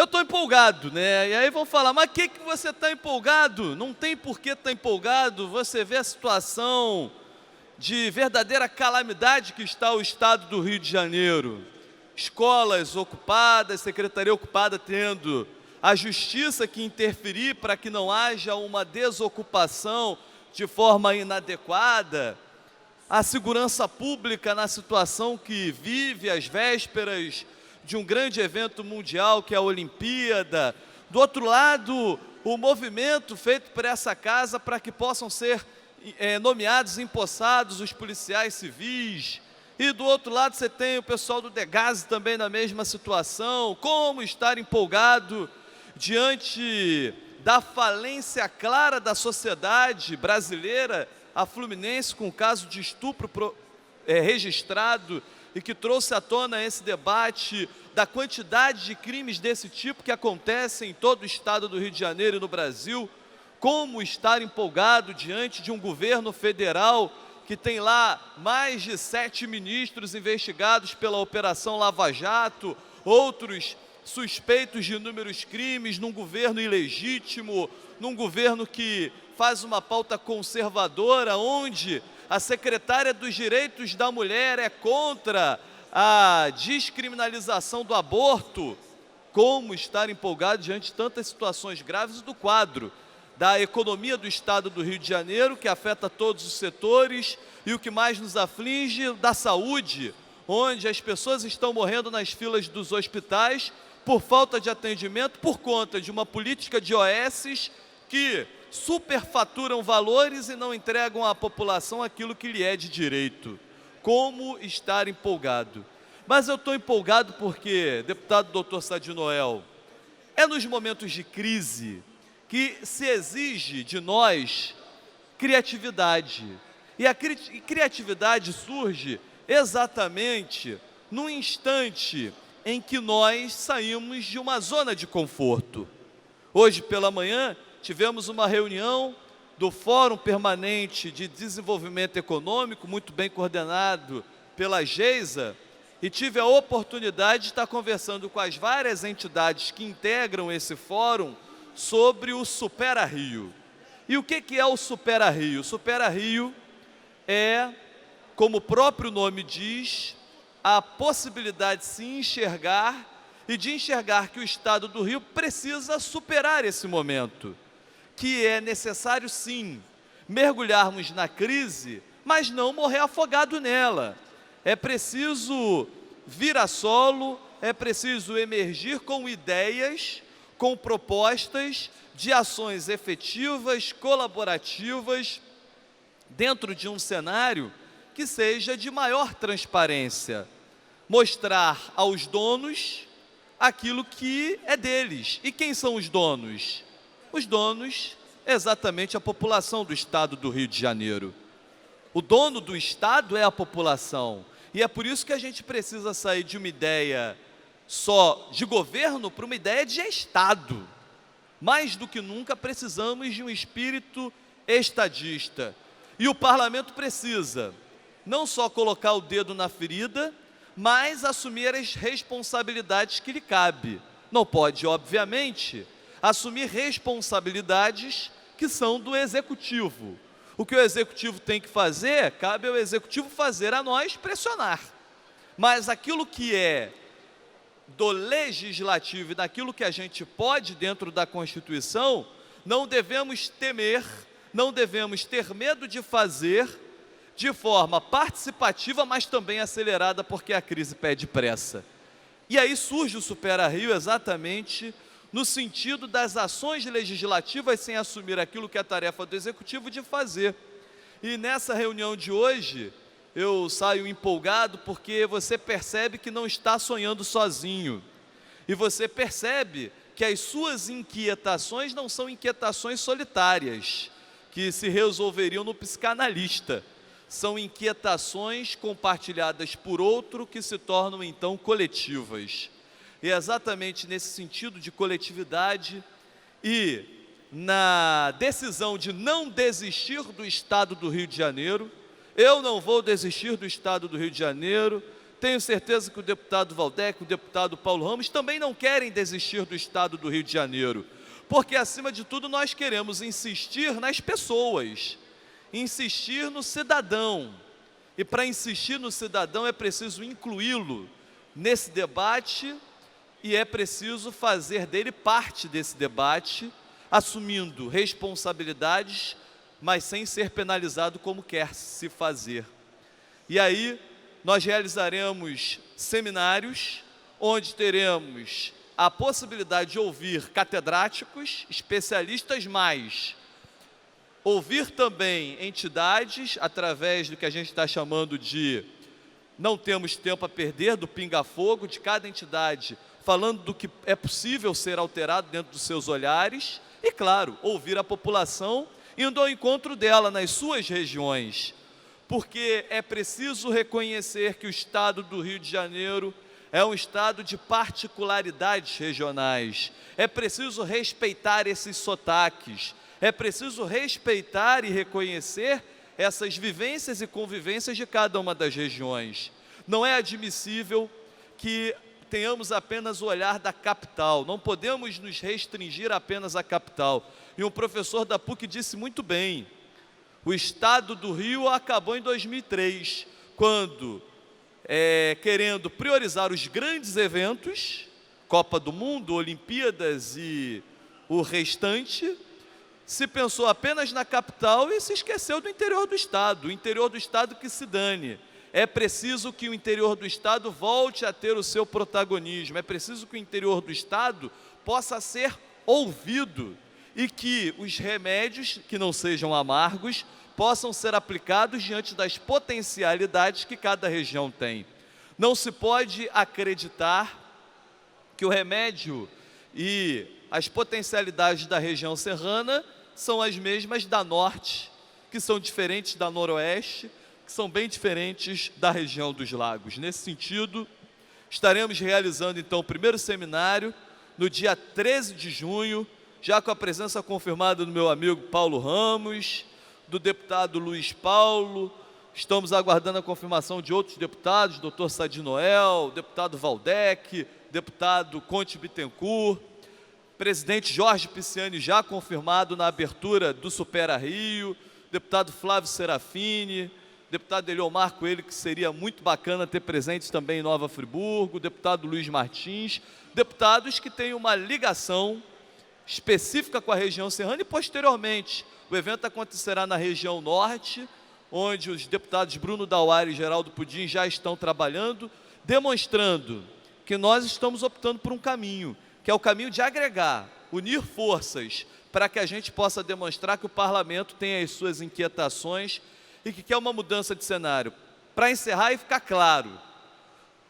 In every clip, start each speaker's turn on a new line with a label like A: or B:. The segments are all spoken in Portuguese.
A: Eu estou empolgado, né? E aí vão falar, mas que você está empolgado? Não tem por que estar empolgado. Você vê a situação de verdadeira calamidade que está o estado do Rio de Janeiro. Escolas ocupadas, secretaria ocupada tendo a justiça que interferir para que não haja uma desocupação de forma inadequada, a segurança pública na situação que vive às vésperas de um grande evento mundial que é a Olimpíada. Do outro lado, o movimento feito por essa casa para que possam ser nomeados, empossados os policiais civis. E do outro lado você tem o pessoal do Degase também na mesma situação. Como estar empolgado diante da falência clara da sociedade brasileira, a Fluminense com o caso de estupro registrado e que trouxe à tona esse debate da quantidade de crimes desse tipo que acontecem em todo o estado do Rio de Janeiro e no Brasil. Como estar empolgado diante de um governo federal que tem lá mais de 7 ministros investigados pela Operação Lava Jato, outros suspeitos de inúmeros crimes, num governo ilegítimo, num governo que faz uma pauta conservadora, onde a secretária dos Direitos da Mulher é contra a descriminalização do aborto. Como estar empolgado diante de tantas situações graves do quadro da economia do estado do Rio de Janeiro, que afeta todos os setores, e o que mais nos aflige, da saúde, onde as pessoas estão morrendo nas filas dos hospitais por falta de atendimento, por conta de uma política de OS que superfaturam valores e não entregam à população aquilo que lhe é de direito. Como estar empolgado? Mas eu estou empolgado porque, deputado Dr. Sadi Noel, é nos momentos de crise que se exige de nós criatividade. E a criatividade surge exatamente no instante em que nós saímos de uma zona de conforto. Hoje pela manhã tivemos uma reunião do Fórum Permanente de Desenvolvimento Econômico, muito bem coordenado pela Geisa, e tive a oportunidade de estar conversando com as várias entidades que integram esse fórum sobre o Supera Rio. E o que é o Supera Rio? O Supera Rio é, como o próprio nome diz, a possibilidade de se enxergar e de enxergar que o estado do Rio precisa superar esse momento, que é necessário sim mergulharmos na crise, mas não morrer afogado nela. É preciso vir a solo, é preciso emergir com ideias, com propostas de ações efetivas, colaborativas, dentro de um cenário que seja de maior transparência. Mostrar aos donos aquilo que é deles. E quem são os donos? Os donos é exatamente a população do estado do Rio de Janeiro. O dono do estado é a população. E é por isso que a gente precisa sair de uma ideia só de governo para uma ideia de Estado. Mais do que nunca precisamos de um espírito estadista. E o parlamento precisa não só colocar o dedo na ferida, mas assumir as responsabilidades que lhe cabe. Não pode, obviamente, assumir responsabilidades que são do executivo. O que o executivo tem que fazer, cabe ao executivo fazer, a nós pressionar. Mas aquilo que é do legislativo e daquilo que a gente pode dentro da Constituição, não devemos temer, não devemos ter medo de fazer de forma participativa, mas também acelerada, porque a crise pede pressa. E aí surge o Supera Rio exatamente no sentido das ações legislativas sem assumir aquilo que é a tarefa do Executivo de fazer. E nessa reunião de hoje, eu saio empolgado porque você percebe que não está sonhando sozinho. E você percebe que as suas inquietações não são inquietações solitárias, que se resolveriam no psicanalista. São inquietações compartilhadas por outro que se tornam então coletivas. E é exatamente nesse sentido de coletividade e na decisão de não desistir do estado do Rio de Janeiro, eu não vou desistir do estado do Rio de Janeiro, tenho certeza que o deputado Waldeck, o deputado Paulo Ramos também não querem desistir do estado do Rio de Janeiro, porque acima de tudo nós queremos insistir nas pessoas, insistir no cidadão. E para insistir no cidadão é preciso incluí-lo nesse debate e é preciso fazer dele parte desse debate, assumindo responsabilidades, mas sem ser penalizado como quer se fazer. E aí nós realizaremos seminários, onde teremos a possibilidade de ouvir catedráticos, especialistas mais, ouvir também entidades, através do que a gente está chamando de não temos tempo a perder, do pinga-fogo, de cada entidade, falando do que é possível ser alterado dentro dos seus olhares, e claro, ouvir a população, indo ao encontro dela nas suas regiões, porque é preciso reconhecer que o estado do Rio de Janeiro é um estado de particularidades regionais, é preciso respeitar esses sotaques, é preciso respeitar e reconhecer essas vivências e convivências de cada uma das regiões. Não é admissível que tenhamos apenas o olhar da capital, não podemos nos restringir apenas à capital. E um professor da PUC disse muito bem, o estado do Rio acabou em 2003, quando, querendo priorizar os grandes eventos, Copa do Mundo, Olimpíadas e o restante, se pensou apenas na capital e se esqueceu do interior do estado. O interior do estado que se dane. É preciso que o interior do estado volte a ter o seu protagonismo. É preciso que o interior do estado possa ser ouvido e que os remédios, que não sejam amargos, possam ser aplicados diante das potencialidades que cada região tem. Não se pode acreditar que o remédio e as potencialidades da região serrana são as mesmas da norte, que são diferentes da noroeste, que são bem diferentes da região dos lagos. Nesse sentido, estaremos realizando então o primeiro seminário no dia 13 de junho, já com a presença confirmada do meu amigo Paulo Ramos, do deputado Luiz Paulo, estamos aguardando a confirmação de outros deputados, doutor Sadi Noel, deputado Waldeck, deputado Conte Bittencourt, presidente Jorge Pisciani já confirmado na abertura do Supera Rio, deputado Flávio Serafini, deputado Eliomar Coelho, que seria muito bacana ter presentes também em Nova Friburgo, deputado Luiz Martins, deputados que têm uma ligação específica com a região serrana e posteriormente o evento acontecerá na região norte, onde os deputados Bruno Dauari e Geraldo Pudim já estão trabalhando, demonstrando que nós estamos optando por um caminho, que é o caminho de agregar, unir forças, para que a gente possa demonstrar que o parlamento tem as suas inquietações e que quer uma mudança de cenário. Para encerrar e ficar claro,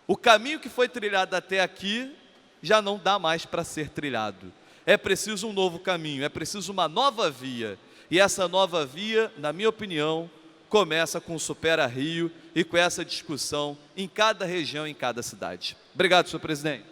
A: o caminho que foi trilhado até aqui já não dá mais para ser trilhado. É preciso um novo caminho, é preciso uma nova via. E essa nova via, na minha opinião, começa com o Supera Rio e com essa discussão em cada região, em cada cidade. Obrigado, senhor presidente.